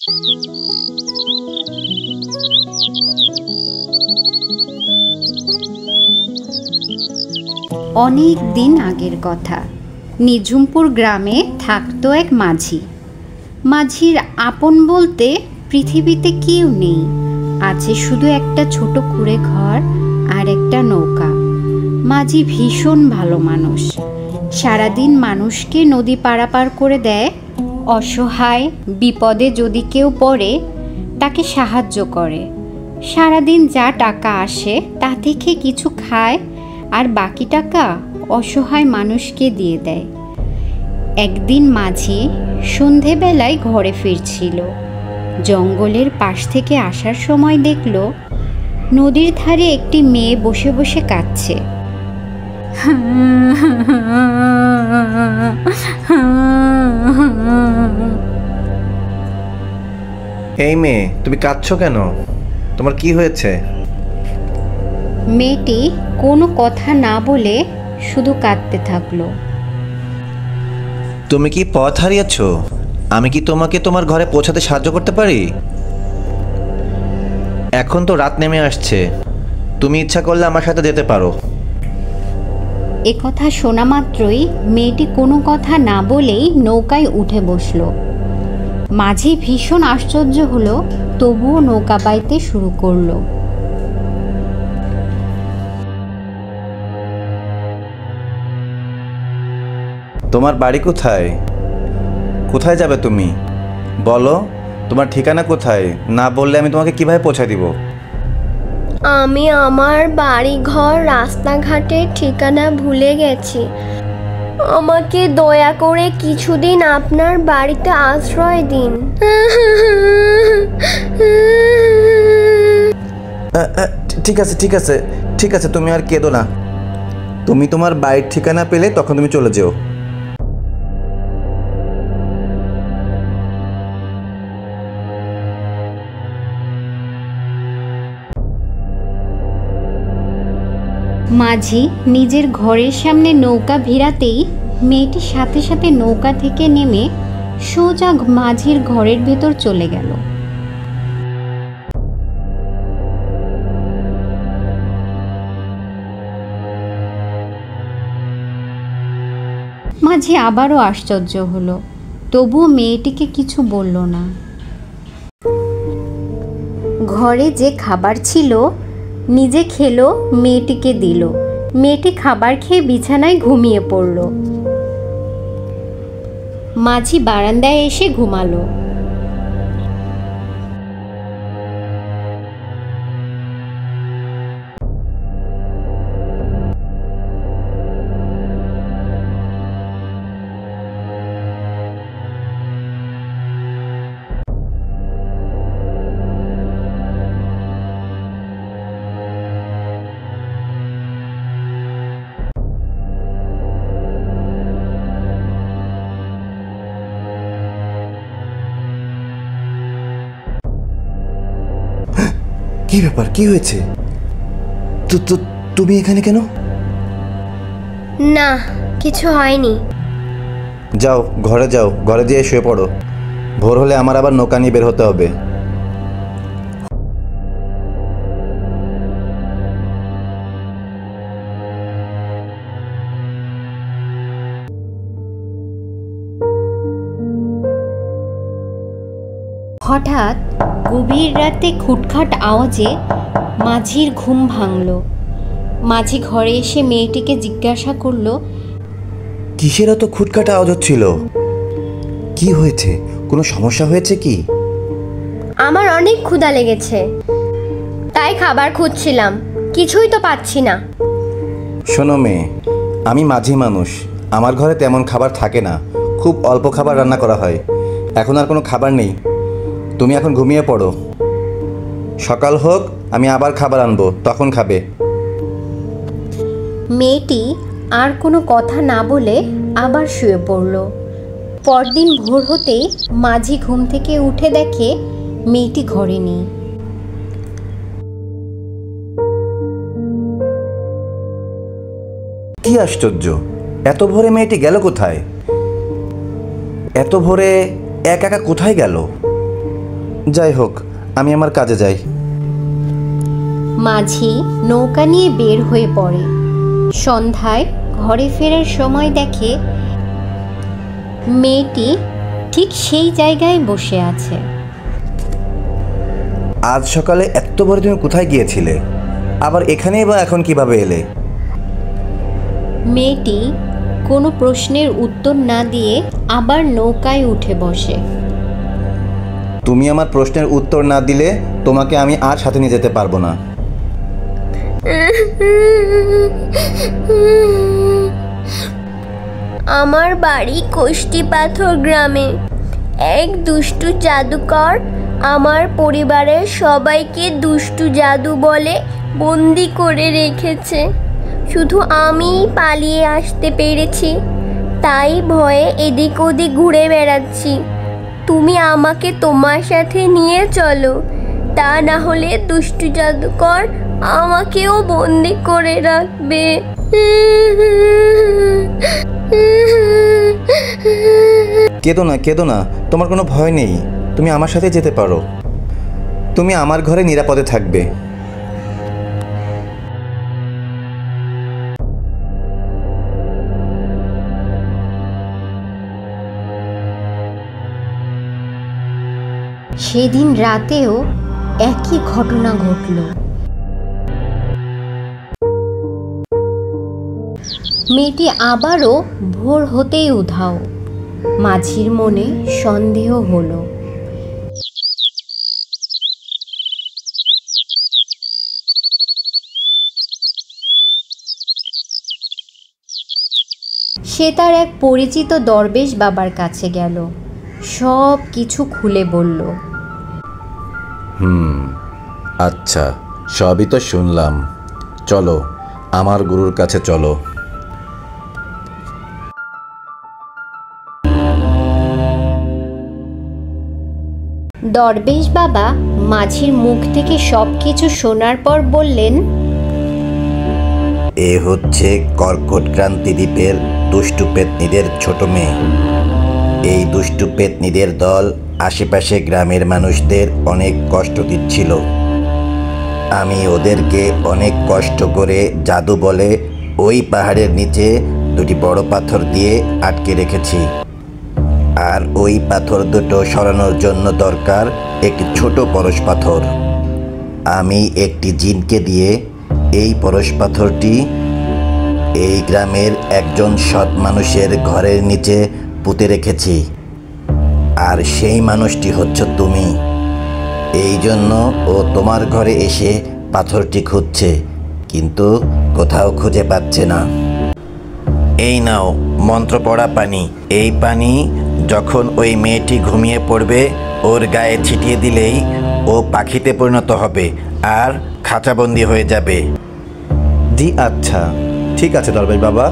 অনেক দিন আগের কথা। নিঝুমপুর গ্রামে থাকতো এক মাঝি। মাঝির আপন বলতে পৃথিবীতে কেউ নেই, আছে শুধু একটা ছোট কুঁড়ে ঘর আর একটা নৌকা। মাঝি ভীষণ ভালো মানুষ, সারাদিন মানুষকে নদী পারাপার করে দেয়। অসহায় বিপদে যদি কেউ পড়ে তাকে সাহায্য করে। সারাদিন যা টাকা আসে তা থেকে কিছু খায় আর বাকি টাকা অসহায় মানুষকে দিয়ে দেয়। একদিন মাঝি সন্ধেবেলায় ঘরে ফিরছিল। জঙ্গলের পাশ থেকে আসার সময় দেখল নদীর ধারে একটি মেয়ে বসে বসে কাঁদছে। এই মেয়ে, তুমি কাঁদছো কেন? তোমার কি হয়েছে? মেয়েটি কোনো কথা না বলে শুধু কাঁদতে থাকলো। তুমি কি পথ হারিয়েছো? আমি কি তোমাকে তোমার ঘরে পৌঁছাতে সাহায্য করতে পারি? এখন তো রাত নেমে আসছে, তুমি ইচ্ছা করলে আমার সাথে যেতে পারো। এ কথা শোনা মাত্রই মেয়েটি কোনো কথা না বলেই নৌকায় উঠে বসলো। মাঝি ভীষণ আশ্চর্য হলো, তবুও নৌকা বাইতে শুরু করলো। তোমার বাড়ি কোথায়? কোথায় যাবে তুমি? বলো, তোমার ঠিকানা কোথায়? না বললে আমি তোমাকে কিভাবে পৌঁছে দিব? আমি আমার বাড়ি ঘর রাস্তাঘাটের ঠিকানা ভুলে গেছি। আমাকে দয়া করে কিছুদিন আপনার বাড়িতে আশ্রয় দিন। ঠিক আছে ঠিক আছে ঠিক আছে, তুমি আর কেঁদো না। তুমি তোমার বাড়ির ঠিকানা পেলে তখন তুমি চলে যেও। মাঝি নিজের ঘরের সামনে নৌকা ভিড়াতেই মেয়েটি সাথে সাথে নৌকা থেকে নেমে সোজা মাঝির ঘরের ভেতর চলে গেল। মাঝি আবারও আশ্চর্য হলো, তবুও মেয়েটিকে কিছু বলল না। ঘরে যে খাবার ছিল নিজে খেলো, মেয়েটিকে দিল। মেয়েটি খাবার খেয়ে বিছানায় ঘুমিয়ে পড়ল। মাঝি বারান্দায় এসে ঘুমালো। কি ব্যাপার, কি হয়েছে? তুমি এখানে কেন? না, কিছু হয়নি। যাও ঘরে যাও, ঘরে যেয়ে শুয়ে পড়ো। ভোর হলে আমার আবার নৌকা নিয়ে বের হতে হবে। হঠাৎ গভীর রাতে খুটখাট আওয়াজে মাঝির ঘুম ভাঙল। মাঝি ঘরে এসে মেয়েটিকে জিজ্ঞাসা করলো, কিসের এত খুটখাট আওয়াজ হচ্ছিল? কি হয়েছে? কোনো সমস্যা হয়েছে কি? আমার অনেক ক্ষুধা লেগেছে, তাই খাবার খুঁজছিলাম, কিছুই তো পাচ্ছি না। শোনো মেয়ে, আমি মাঝি মানুষ, আমার ঘরে তেমন খাবার থাকে না, খুব অল্প খাবার রান্না করা হয়। এখন আর কোনো খাবার নেই, তুমি এখন ঘুমিয়ে পড়ো। সকাল হোক, আমি আবার খাবার আনবো, তখন খাবে। মেয়েটি আর কোনো কথা না বলে আবার শুয়ে পড়ল। পরদিন ভোর হতেই মাঝি ঘুম থেকে উঠে দেখে মেয়েটি ঘরে নেই। কি আশ্চর্য, এত ভোরে মেয়েটি গেল কোথায়? এত ভোরে একা একা কোথায় গেল? যাই হোক, আমি আমার কাজে যাই। মাঝি নৌকা নিয়ে বের হয়ে পড়ে। সন্ধ্যায় ঘরে ফেরার সময় দেখে মেয়েটি ঠিক সেই জায়গায় বসে আছে। আজ সকালে এত বড় তুমি কোথায় গিয়েছিলে? আবার এখানেই বা এখন কিভাবে এলে? মেয়েটি কোনো প্রশ্নের উত্তর না দিয়ে আবার নৌকায় উঠে বসে। তুমি আমার প্রশ্নের উত্তর না দিলে তোমাকে আমি আর সাথে নিয়ে যেতে পারবো না। আমার বাড়ি কষ্টিপাথর গ্রামে। এক দুষ্টু জাদুকর আমার পরিবারের সবাইকে দুষ্টু জাদু বলে বন্দি করে রেখেছে। শুধু আমিই পালিয়ে আসতে পেরেছি, তাই ভয়ে এদিক ওদিক ঘুরে বেড়াচ্ছি। তুমি আমাকে তোমার সাথে নিয়ে চলো, তা না হলে দুষ্টু জাদুকর আমাকেও বন্দি করে রাখবে। কেঁদো না, কেঁদো না, তোমার কোনো ভয় নেই। তুমি আমার সাথে যেতে পারো। তুমি আমার ঘরে নিরাপদে থাকবে। সেদিন রাতেও একই ঘটনা ঘটল। মেয়েটি আবারও ভোর হতেই উধাও। মাঝির মনে সন্দেহ হলো। সে তার এক পরিচিত দরবেশ বাবার কাছে গেল, সব কিছু খুলে বলল। আচ্ছা, সবই তো শুনলাম। চলো, আমার গুরুর কাছে চলো। দরবেশ বাবা মাঝির মুখ থেকে সব কিছু শোনার পর বললেন, এ হচ্ছে কর্কট ক্রান্তি দ্বীপের দুষ্টু পেতনিদের ছোট মেয়ে। এই দুষ্টু পেতনিদের দল আশেপাশে গ্রামের মানুষদের অনেক কষ্ট দিচ্ছিল। আমি ওদেরকে অনেক কষ্ট করে জাদু বলে ওই পাহাড়ের নিচে দুটি বড় পাথর দিয়ে আটকে রেখেছি। আর ওই পাথর দুটো সরানোর জন্য দরকার একটি ছোট পরশ পাথর। আমি একটি জিনকে দিয়ে এই পরশ পাথরটি এই গ্রামের একজন সৎ মানুষের ঘরের নিচে পুঁতে রেখেছি। আর সেই মানুষটি হচ্ছে তুমি। এই জন্য ও তোমার ঘরে এসে পাথরটি খুঁজছে, কিন্তু কোথাও খুঁজে পাচ্ছে না। এই নাও মন্ত্র পড়া পানি। এই পানি যখন ওই মেয়েটি ঘুমিয়ে পড়বে ওর গায়ে ছিটিয়ে দিলেই ও পাখিতে পরিণত হবে আর খাঁচাবন্দি হয়ে যাবে। জি আচ্ছা, ঠিক আছে দরবেশ বাবা।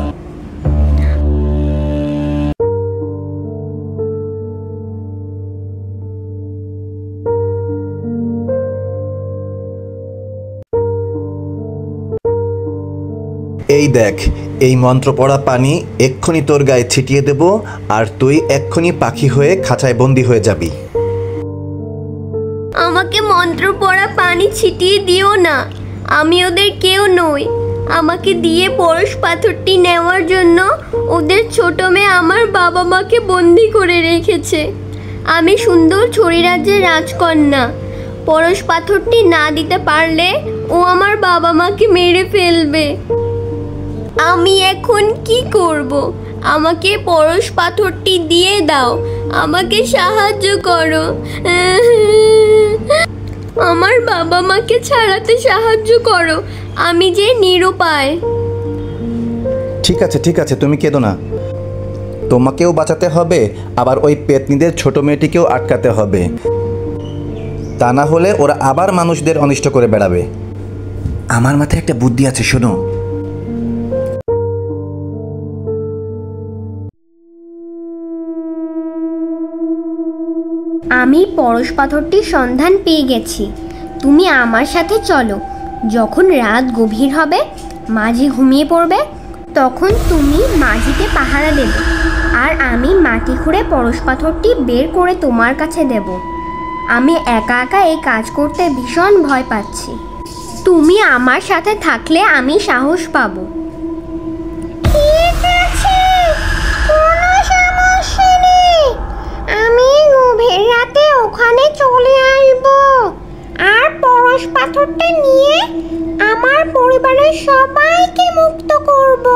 এই দেখ, এই মন্ত্র পড়া পানি এক্ষুনি তোর গায়ে ছিটিয়ে দেব, আর তুই এক্ষুনি পাখি হয়ে খাঁচায় বন্দি হয়ে যাবি। আমাকে মন্ত্র পড়া পানি ছিটিয়ে দিও না, আমি ওদের কেউ নই। আমাকে দিয়ে পরশ পাথরটি নেওয়ার জন্য ওদের ছোট মেয়ে আমার বাবা মাকে বন্দি করে রেখেছে। আমি সুন্দর ছড়ি রাজ্যের রাজকন্যা। পরশ পাথরটি না দিতে পারলে ও আমার বাবা মাকে মেরে ফেলবে। আমি এখন কি করব? আমাকে পরশ পাথরটি দিয়ে দাও, আমাকে সাহায্য করো। আমার বাবা মাকে ছাড়াতে সাহায্য করো, আমি যে নিরুপায়। ঠিক আছে, ঠিক আছে, তুমি কেঁদো না। তোমাকেও বাঁচাতে হবে, আবার ওই পেতনিদের ছোট মেয়েটিকেও আটকাতে হবে। তা না হলে ওরা আবার মানুষদের অনিষ্ট করে বেড়াবে। আমার মাথায় একটা বুদ্ধি আছে, শোনো। আমি পরশ পাথরটির সন্ধান পেয়ে গেছি। তুমি আমার সাথে চলো। যখন রাত গভীর হবে, মাঝি ঘুমিয়ে পড়বে, তখন তুমি মাঝিতে পাহারা দেবে, আর আমি মাটি খুঁড়ে পরশ পাথরটি বের করে তোমার কাছে দেব। আমি একা একা এই কাজ করতে ভীষণ ভয় পাচ্ছি। তুমি আমার সাথে থাকলে আমি সাহস পাবো। ঠিক আছে, কোনো সমস্যা নেই। আমি গভীর রাতে ওখানে চলে আসব আর পরশ পাথরটা নিয়ে আমার পরিবারের সবাইকে মুক্ত করব।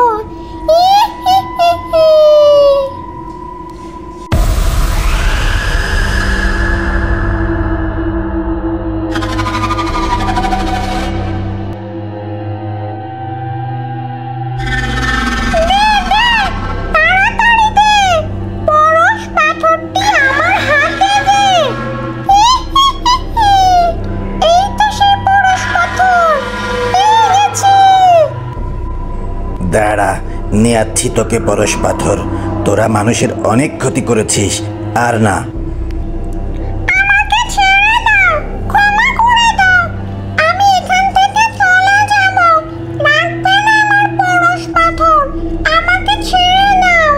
দাঁড়া, নিয়ে যাচ্ছি তোকে পরশ পাথর। তোরা মানুষের অনেক ক্ষতি করেছিস, আর না। আমাকে ছেড়ে দাও, ক্ষমা করে দাও। আমি এখান থেকে চলে যাব। লাগবে না আমার পরশ পাথর। আমাকে ছেড়ে দাও।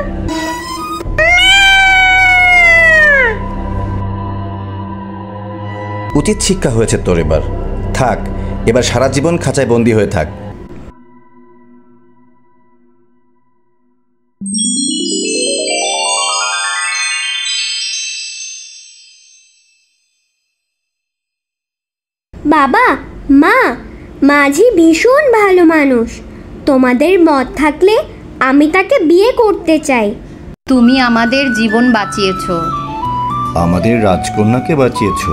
উচিত শিক্ষা হয়েছে তোর এবার। থাক, এবার সারা জীবন খাঁচায় বন্দি হয়ে থাক। বাবা, মা, মাঝি ভীষণ ভালো মানুষ। তোমাদের মত থাকলে আমি তাকে বিয়ে করতে চাই। তুমি আমাদের জীবন বাঁচিয়েছো। আমাদের রাজকন্যাকে বাঁচিয়েছো।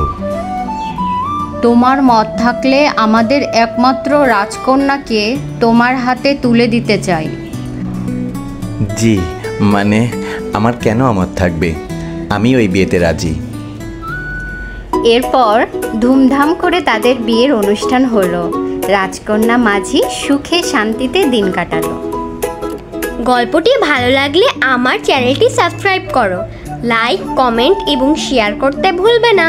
তোমার মত থাকলে আমাদের একমাত্র রাজকন্যাকে তোমার হাতে তুলে দিতে চাই। জি, মানে আমার কেন আমার থাকবে? আমি ওই বিয়েতে রাজি। এরপর ধুমধাম করে তাদের বিয়ের অনুষ্ঠান হলো। রাজকন্যা মাঝি সুখে শান্তিতে দিন কাটালো। গল্পটি ভালো লাগলে আমার চ্যানেলটি সাবস্ক্রাইব করো, লাইক, কমেন্ট এবং শেয়ার করতে ভুলবে না।